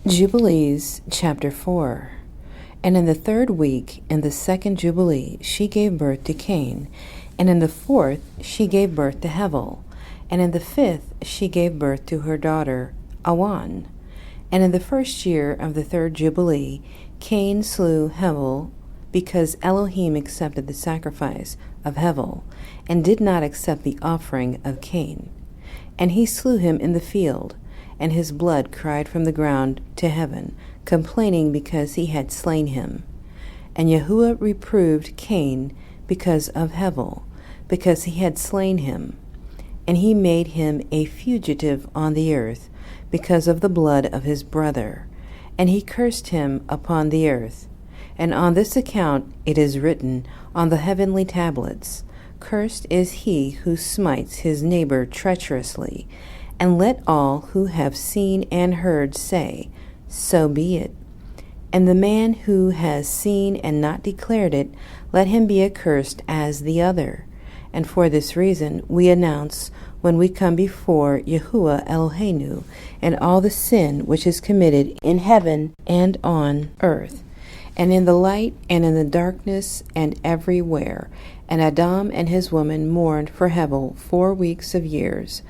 Jubilees, chapter 4. And in the 3rd week, in the 2nd Jubilee, she gave birth to Cain. And in the 4th, she gave birth to Hevel. And in the 5th, she gave birth to her daughter, Awan. And in the 1st year of the 3rd Jubilee, Cain slew Hevel, because Elohim accepted the sacrifice of Hevel, and did not accept the offering of Cain. And he slew him in the field, and his blood cried from the ground to heaven, complaining because he had slain him. And Yahuwah reproved Cain because of Hevel, because he had slain him. And he made him a fugitive on the earth, because of the blood of his brother. And he cursed him upon the earth. And on this account it is written on the heavenly tablets, Cursed is he who smites his neighbor treacherously. And let all who have seen and heard say, So be it. And the man who has seen and not declared it, let him be accursed as the other. And for this reason we announce, when we come before Yahuwah Eloheinu, and all the sin which is committed in heaven and on earth, and in the light and in the darkness and everywhere. And Adam and his woman mourned for Hevel 4 weeks of years.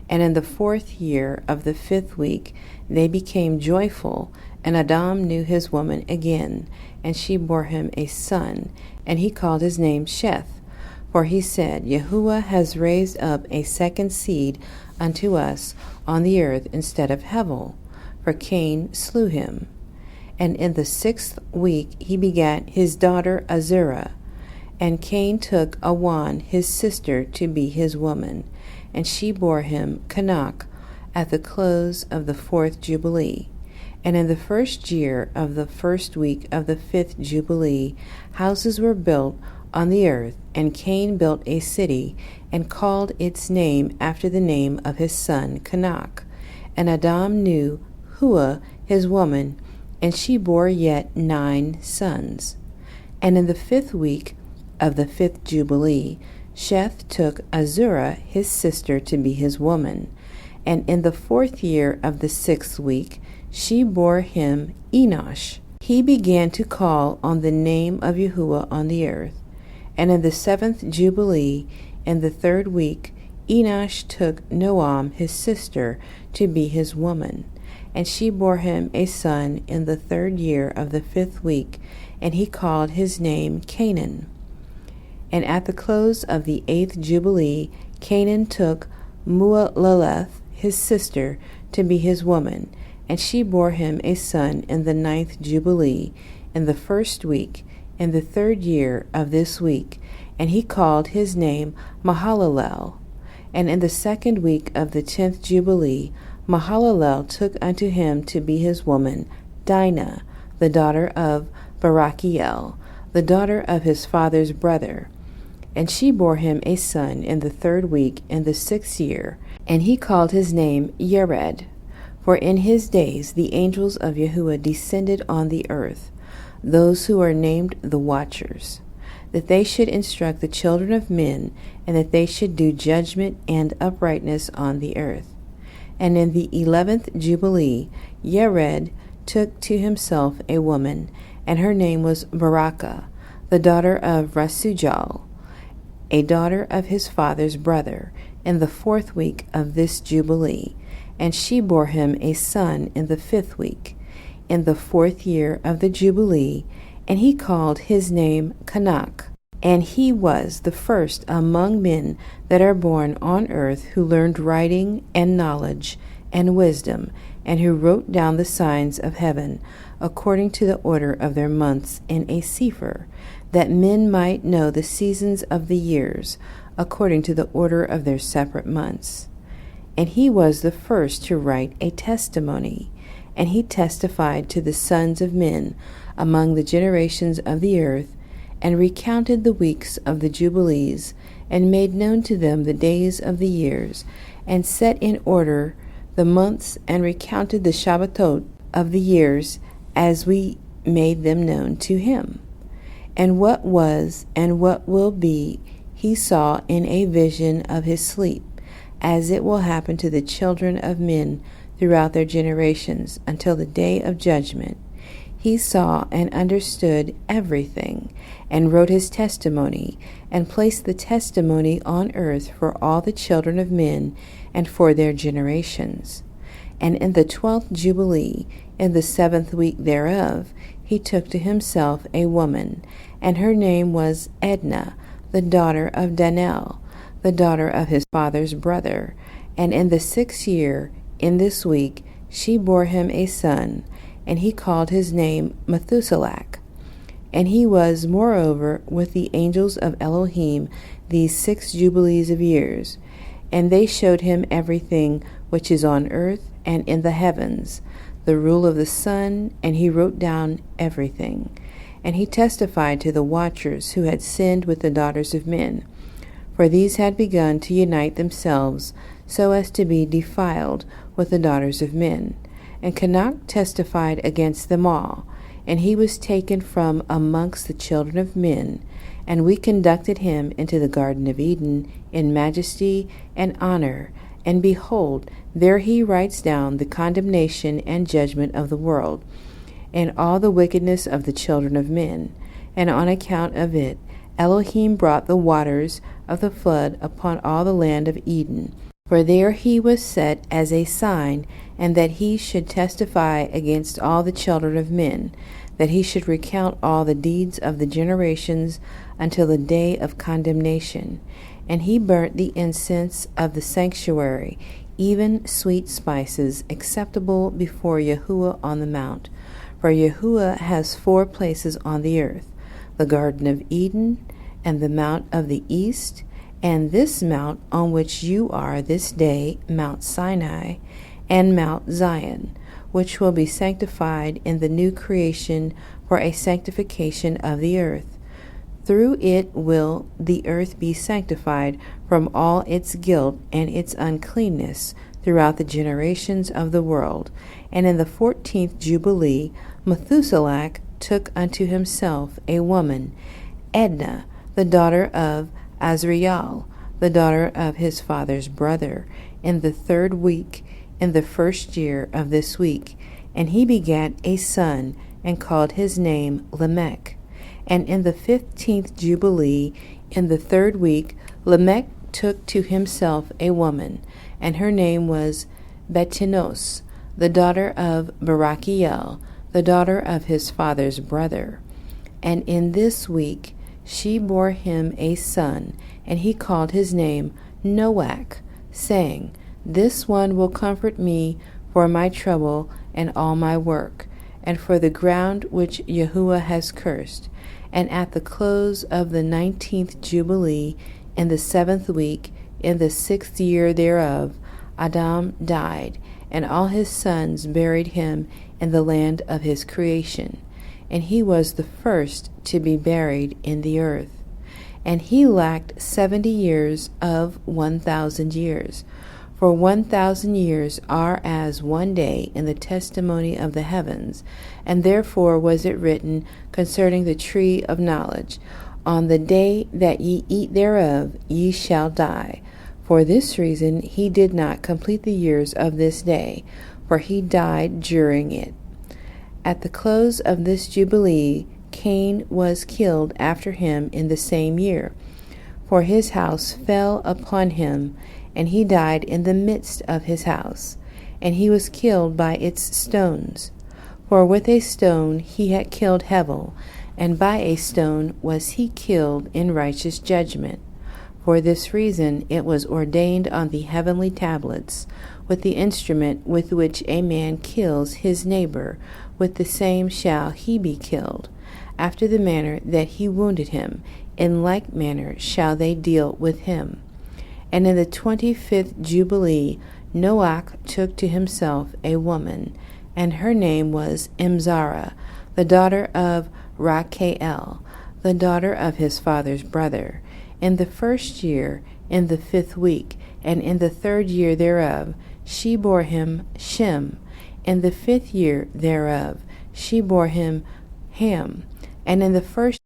And in the 4th year of the 5th week they became joyful, and Adam knew his woman again, and she bore him a son, and he called his name Sheth. For he said, Yahuwah has raised up a second seed unto us on the earth instead of Hevel, for Cain slew him. And in the 6th week he begat his daughter Azurah. And Cain took Awan his sister to be his woman, and she bore him Canak at the close of the 4th Jubilee. And in the 1st year of the 1st week of the 5th Jubilee, houses were built on the earth, and Cain built a city, and called its name after the name of his son Canak. And Adam knew Hua his woman, and she bore yet 9 sons. And in the 5th week of the 5th Jubilee, Sheth took Azurah his sister to be his woman. And in the 4th year of the 6th week, she bore him Enosh. He began to call on the name of Yahuwah on the earth. And in the 7th Jubilee, in the 3rd week, Enosh took Noam his sister to be his woman. And she bore him a son in the 3rd year of the 5th week, and he called his name Canaan. And at the close of the 8th Jubilee, Canaan took Mualaleth his sister to be his woman, and she bore him a son in the 9th Jubilee, in the 1st week, in the 3rd year of this week, and he called his name Mahalalel. And in the 2nd week of the 10th Jubilee, Mahalalel took unto him to be his woman Dinah, the daughter of Barachiel, the daughter of his father's brother. And she bore him a son in the 3rd week, in the 6th year, and he called his name Yered. For in his days the angels of Yahuwah descended on the earth, those who are named the Watchers, that they should instruct the children of men, and that they should do judgment and uprightness on the earth. And in the 11th Jubilee, Yered took to himself a woman, and her name was Barakah, the daughter of Rasujal, a daughter of his father's brother, in the 4th week of this Jubilee. And she bore him a son in the 5th week, in the 4th year of the Jubilee, and he called his name Canak. And he was the first among men that are born on earth who learned writing and knowledge and wisdom, and who wrote down the signs of heaven, according to the order of their months in a sefer, that men might know the seasons of the years, according to the order of their separate months. And he was the first to write a testimony, and he testified to the sons of men among the generations of the earth, and recounted the weeks of the Jubilees, and made known to them the days of the years, and set in order the months, and recounted the Shabbatot of the years, as we made them known to him. And what was and what will be he saw in a vision of his sleep, as it will happen to the children of men throughout their generations until the day of judgment. He saw and understood everything, and wrote his testimony, and placed the testimony on earth for all the children of men and for their generations. And in the 12th Jubilee, in the 7th week thereof, he took to himself a woman, and her name was Edna, the daughter of Daniel, the daughter of his father's brother. And in the 6th year, in this week, she bore him a son, and he called his name Methuselah. And he was moreover with the angels of Elohim these 6 jubilees of years. And they showed him everything which is on earth and in the heavens, the rule of the sun, and he wrote down everything. And he testified to the watchers who had sinned with the daughters of men, for these had begun to unite themselves so as to be defiled with the daughters of men. And Canuck testified against them all, and he was taken from amongst the children of men, and we conducted him into the Garden of Eden in majesty and honor. And behold, there he writes down the condemnation and judgment of the world, and all the wickedness of the children of men. And on account of it, Elohim brought the waters of the flood upon all the land of Eden. For there he was set as a sign, and that he should testify against all the children of men, that he should recount all the deeds of the generations until the day of condemnation. And he burnt the incense of the sanctuary, even sweet spices, acceptable before Yahuwah on the mount. For Yahuwah has 4 places on the earth, the Garden of Eden, and the Mount of the East, and this mount on which you are this day, Mount Sinai, and Mount Zion, which will be sanctified in the new creation for a sanctification of the earth. Through it will the earth be sanctified from all its guilt and its uncleanness throughout the generations of the world. And in the 14th Jubilee, Methuselah took unto himself a woman, Edna, the daughter of Azriel, the daughter of his father's brother, in the 3rd week, in the 1st year of this week. And he begat a son, and called his name Lamech. And in the 15th Jubilee, in the 3rd week, Lamech took to himself a woman, and her name was Betinos, the daughter of Barachiel, the daughter of his father's brother. And in this week she bore him a son, and he called his name Noach, saying, This one will comfort me for my trouble and all my work, and for the ground which Yahuwah has cursed. And at the close of the 19th Jubilee, in the 7th week, in the 6th year thereof, Adam died, and all his sons buried him in the land of his creation. And he was the first to be buried in the earth. And he lacked 70 years of 1,000 years. For 1,000 years are as one day in the testimony of the heavens. And therefore was it written concerning the tree of knowledge, On the day that ye eat thereof, ye shall die. For this reason he did not complete the years of this day, for he died during it. At the close of this jubilee, Cain was killed after him in the same year, for his house fell upon him, and he died in the midst of his house, and he was killed by its stones. For with a stone he had killed Hevel, and by a stone was he killed in righteous judgment. For this reason it was ordained on the heavenly tablets, with the instrument with which a man kills his neighbor, with the same shall he be killed. After the manner that he wounded him, in like manner shall they deal with him. And in the 25th Jubilee, Noach took to himself a woman, and her name was Imzara, the daughter of Rachael, the daughter of his father's brother. In the 1st year, in the 5th week, and in the 3rd year thereof, she bore him Shem. In the 5th year thereof, she bore him Ham. And in the 1st